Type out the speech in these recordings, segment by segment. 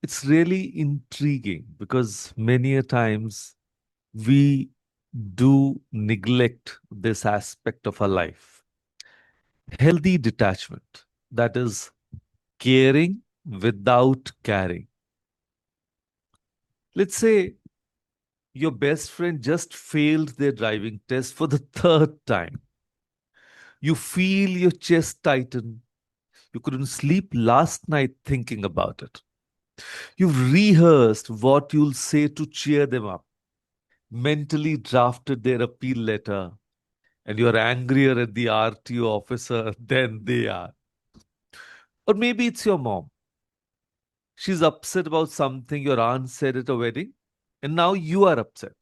It's really intriguing because many a times we do neglect this aspect of our life. Healthy detachment, that is, caring without caring. Let's say your best friend just failed their driving test for the third time. You feel your chest tighten. You couldn't sleep last night thinking about it. You've rehearsed what you'll say to cheer them up, mentally drafted their appeal letter, and you're angrier at the RTO officer than they are. Or maybe it's your mom. She's upset about something your aunt said at a wedding, and now you are upset.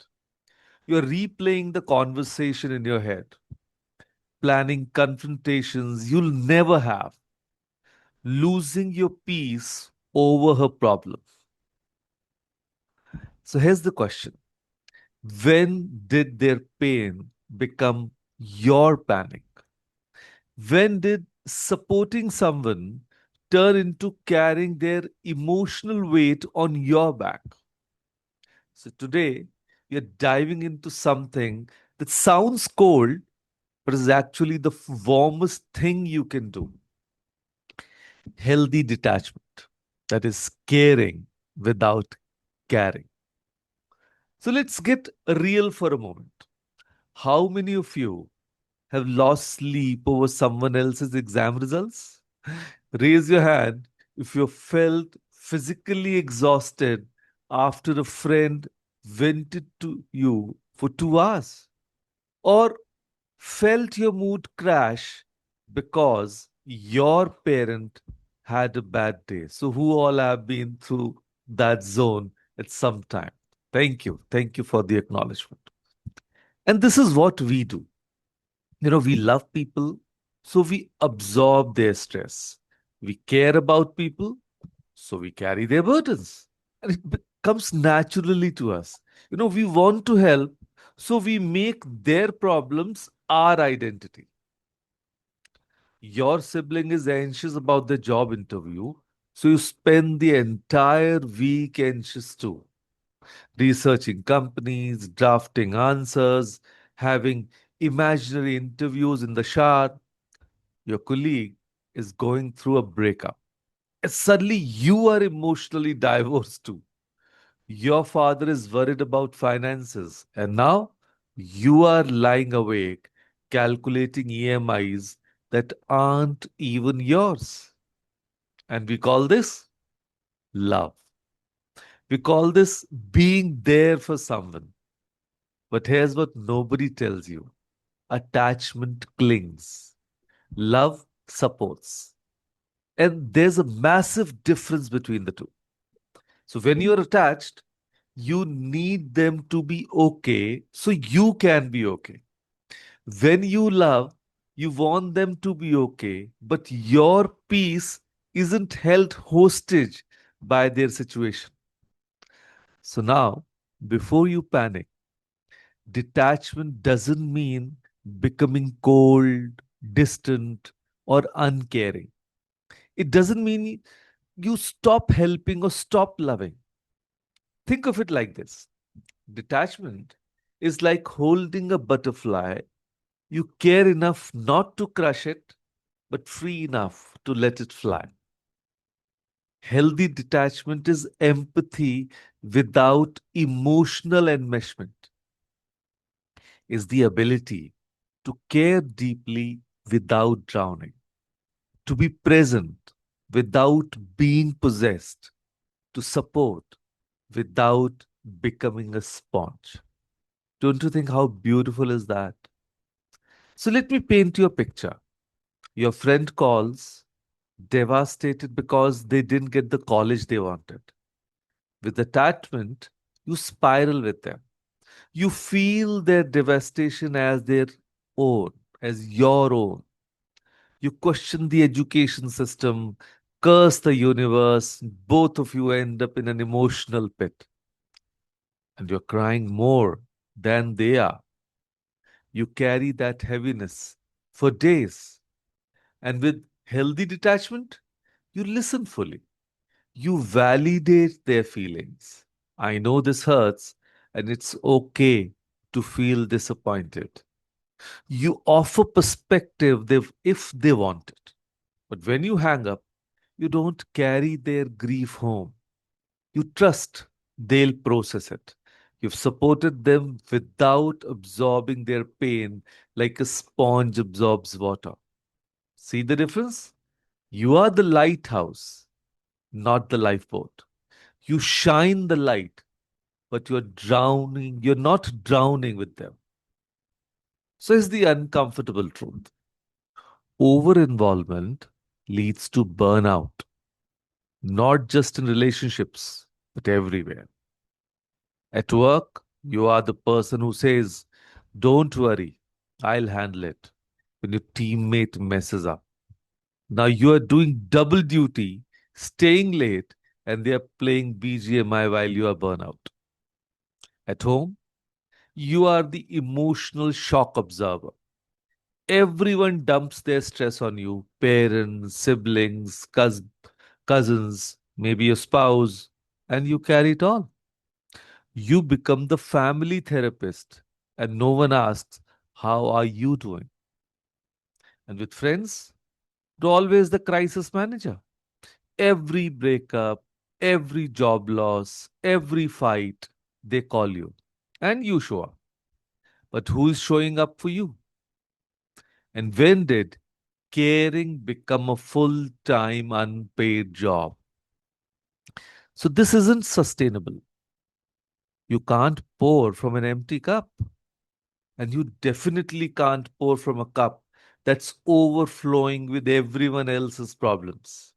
You're replaying the conversation in your head, planning confrontations you'll never have, losing your peace over her problem. So here's the question: when did their pain become your panic? When did supporting someone turn into carrying their emotional weight on your back? So today, we are diving into something that sounds cold, but is actually the warmest thing you can do: healthy detachment. That is caring without caring. So let's get real for a moment. How many of you have lost sleep over someone else's exam results? Raise your hand if you felt physically exhausted after a friend vented to you for 2 hours, or felt your mood crash because your parent had a bad day. So, who all have been through that zone at some time? Thank you. Thank you for the acknowledgement. And this is what we do. We love people, so we absorb their stress. We care about people, so we carry their burdens. And it comes naturally to us. We want to help, so we make their problems our identity. Your sibling is anxious about the job interview, so you spend the entire week anxious too, researching companies, drafting answers, having imaginary interviews in the shower. Your colleague is going through a breakup, and suddenly you are emotionally divorced too. Your father is worried about finances, and now you are lying awake calculating EMIs that aren't even yours. And we call this love. We call this being there for someone. But here's what nobody tells you: attachment clings, love supports. And there's a massive difference between the two. So when you're attached, you need them to be okay so you can be okay. When you love, you want them to be okay, but your peace isn't held hostage by their situation. So now, before you panic, detachment doesn't mean becoming cold, distant, or uncaring. It doesn't mean you stop helping or stop loving. Think of it like this: detachment is like holding a butterfly. You care enough not to crush it, but free enough to let it fly. Healthy detachment is empathy without emotional enmeshment, is the ability to care deeply without drowning, to be present without being possessed, to support without becoming a sponge. Don't you think how beautiful is that? So let me paint you a picture. Your friend calls, devastated because they didn't get the college they wanted. With attachment, you spiral with them. You feel their devastation as their own, as your own. You question the education system, curse the universe. Both of you end up in an emotional pit, and you're crying more than they are. You carry that heaviness for days. And with healthy detachment, you listen fully. You validate their feelings. I know this hurts, and it's okay to feel disappointed. You offer perspective if they want it. But when you hang up, you don't carry their grief home. You trust they'll process it. You've supported them without absorbing their pain like a sponge absorbs water. See the difference? You are the lighthouse, not the lifeboat. You shine the light, but you're not drowning with them. So is the uncomfortable truth. Over involvement leads to burnout, not just in relationships, but everywhere. At work, you are the person who says, "Don't worry, I'll handle it," when your teammate messes up. Now you are doing double duty, staying late, and they are playing BGMI while you are burnout. At home, you are the emotional shock observer. Everyone dumps their stress on you: parents, siblings, cousins, maybe your spouse, and you carry it all. You become the family therapist, and no one asks, "How are you doing?" And with friends, you're always the crisis manager. Every breakup, every job loss, every fight, they call you. And you show up. But who is showing up for you? And when did caring become a full time unpaid job? So this isn't sustainable. You can't pour from an empty cup. And you definitely can't pour from a cup that's overflowing with everyone else's problems.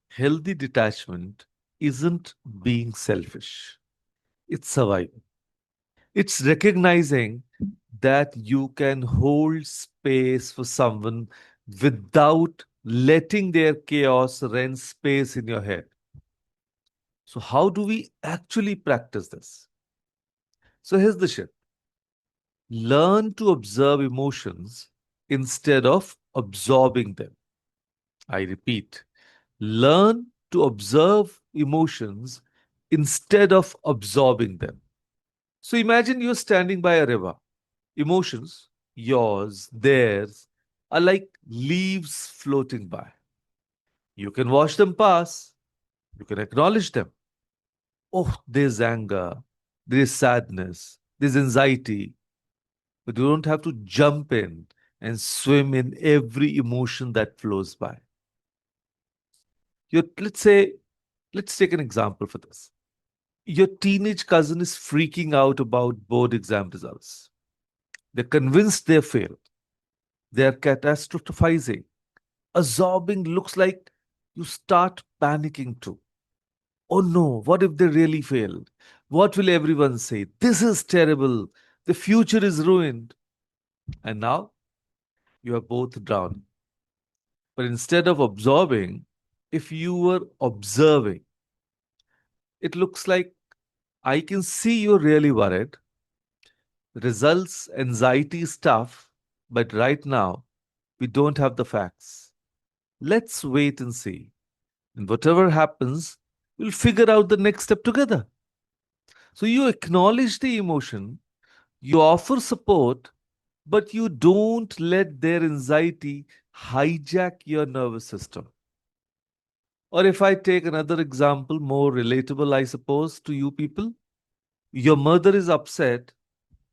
Healthy detachment isn't being selfish, it's survival. It's recognizing that you can hold space for someone without letting their chaos rent space in your head. So, how do we actually practice this? So, here's the shit: learn to observe emotions instead of absorbing them. I repeat, learn to observe emotions instead of absorbing them. So, imagine you're standing by a river. Emotions, yours, theirs, are like leaves floating by. You can watch them pass, you can acknowledge them. Oh, there's anger, there's sadness, there's anxiety, but you don't have to jump in and swim in every emotion that flows by. Let's take an example for this. Your teenage cousin is freaking out about board exam results. They're convinced they failed. They're catastrophizing. Absorbing looks like you start panicking too. Oh no, what if they really fail? What will everyone say? This is terrible. The future is ruined. And now you are both drowning. But instead of absorbing, if you were observing, it looks like, "I can see you're really worried. Results, anxiety stuff, but right now we don't have the facts. Let's wait and see. And whatever happens, we'll figure out the next step together." So you acknowledge the emotion, you offer support, but you don't let their anxiety hijack your nervous system. Or if I take another example, more relatable, I suppose, to you people, your mother is upset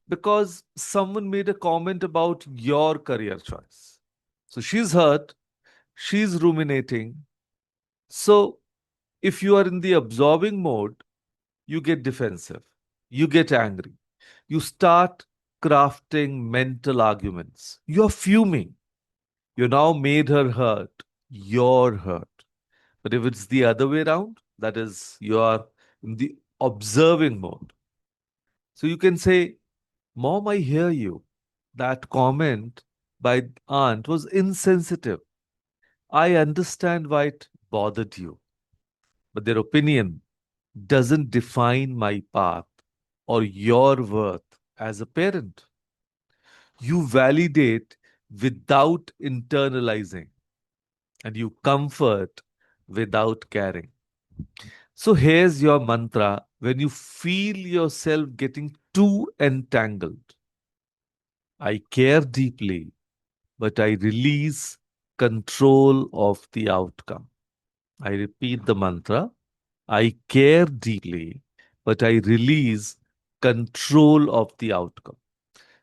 because someone made a comment about your career choice. So she's hurt, she's ruminating. So if you are in the absorbing mode, you get defensive, you get angry, you start crafting mental arguments. You're fuming. You now made her hurt. You're hurt. But if it's the other way around, that is, you are in the observing mode. So you can say, "Mom, I hear you. That comment by aunt was insensitive. I understand why it bothered you. But their opinion doesn't define my path or your worth as a parent." You validate without internalizing, and you comfort without caring. So here's your mantra when you feel yourself getting too entangled. I care deeply, but I release control of the outcome. I repeat the mantra. I care deeply, but I release control of the outcome.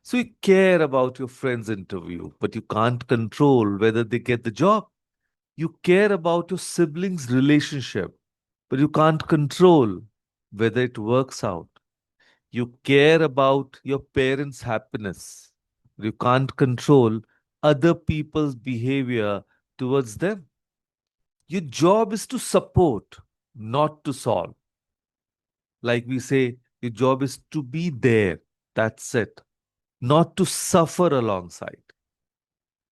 So you care about your friend's interview, but you can't control whether they get the job. You care about your siblings' relationship, but you can't control whether it works out. You care about your parents' happiness. You can't control other people's behavior towards them. Your job is to support, not to solve. Like we say, your job is to be there. That's it. Not to suffer alongside.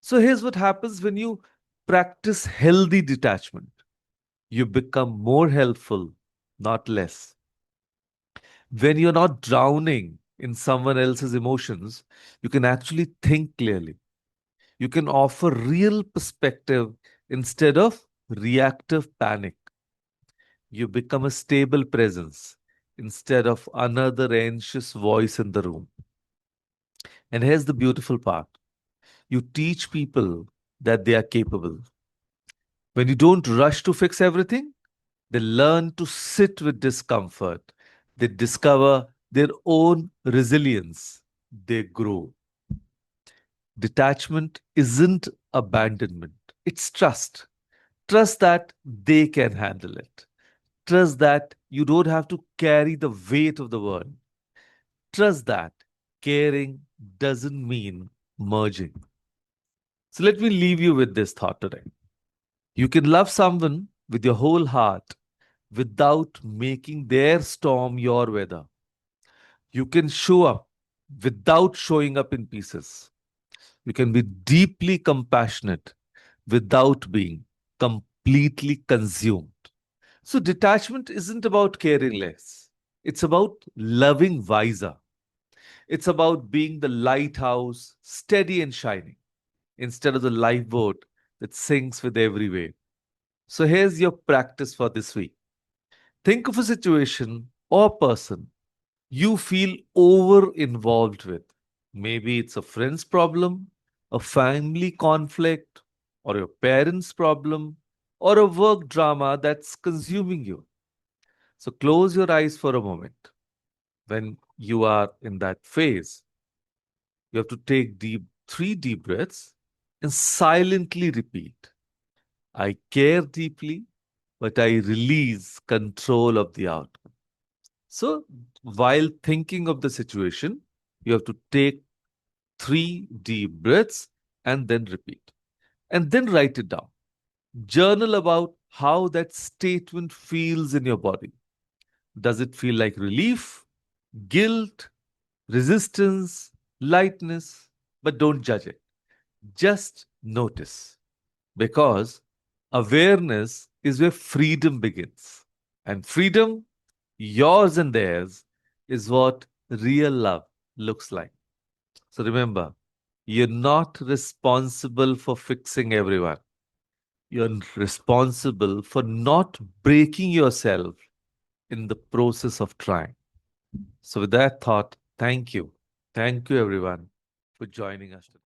So here's what happens when you practice healthy detachment. You become more helpful, not less. When you're not drowning in someone else's emotions, you can actually think clearly. You can offer real perspective instead of reactive panic. You become a stable presence instead of another anxious voice in the room. And here's the beautiful part, you teach people that they are capable. When you don't rush to fix everything, they learn to sit with discomfort. They discover their own resilience. They grow. Detachment isn't abandonment, it's trust. Trust that they can handle it. Trust that you don't have to carry the weight of the world. Trust that caring doesn't mean merging. So let me leave you with this thought today. You can love someone with your whole heart without making their storm your weather. You can show up without showing up in pieces. You can be deeply compassionate without being completely consumed. So, detachment isn't about caring less, it's about loving wiser. It's about being the lighthouse, steady and shining, instead of the lifeboat that sinks with every wave. So, here's your practice for this week. Think of a situation or person you feel over involved with. Maybe it's a friend's problem, a family conflict, or your parents' problem, or a work drama that's consuming you. So close your eyes for a moment. When you are in that phase, you have to take three deep breaths and silently repeat, I care deeply, but I release control of the outcome. So while thinking of the situation, you have to take three deep breaths and then repeat. And then write it down. Journal about how that statement feels in your body. Does it feel like relief, guilt, resistance, lightness? But don't judge it. Just notice. Because awareness is where freedom begins. And freedom, yours and theirs, is what real love looks like. So remember, you're not responsible for fixing everyone. You're responsible for not breaking yourself in the process of trying. So, with that thought, thank you. Thank you, everyone, for joining us today.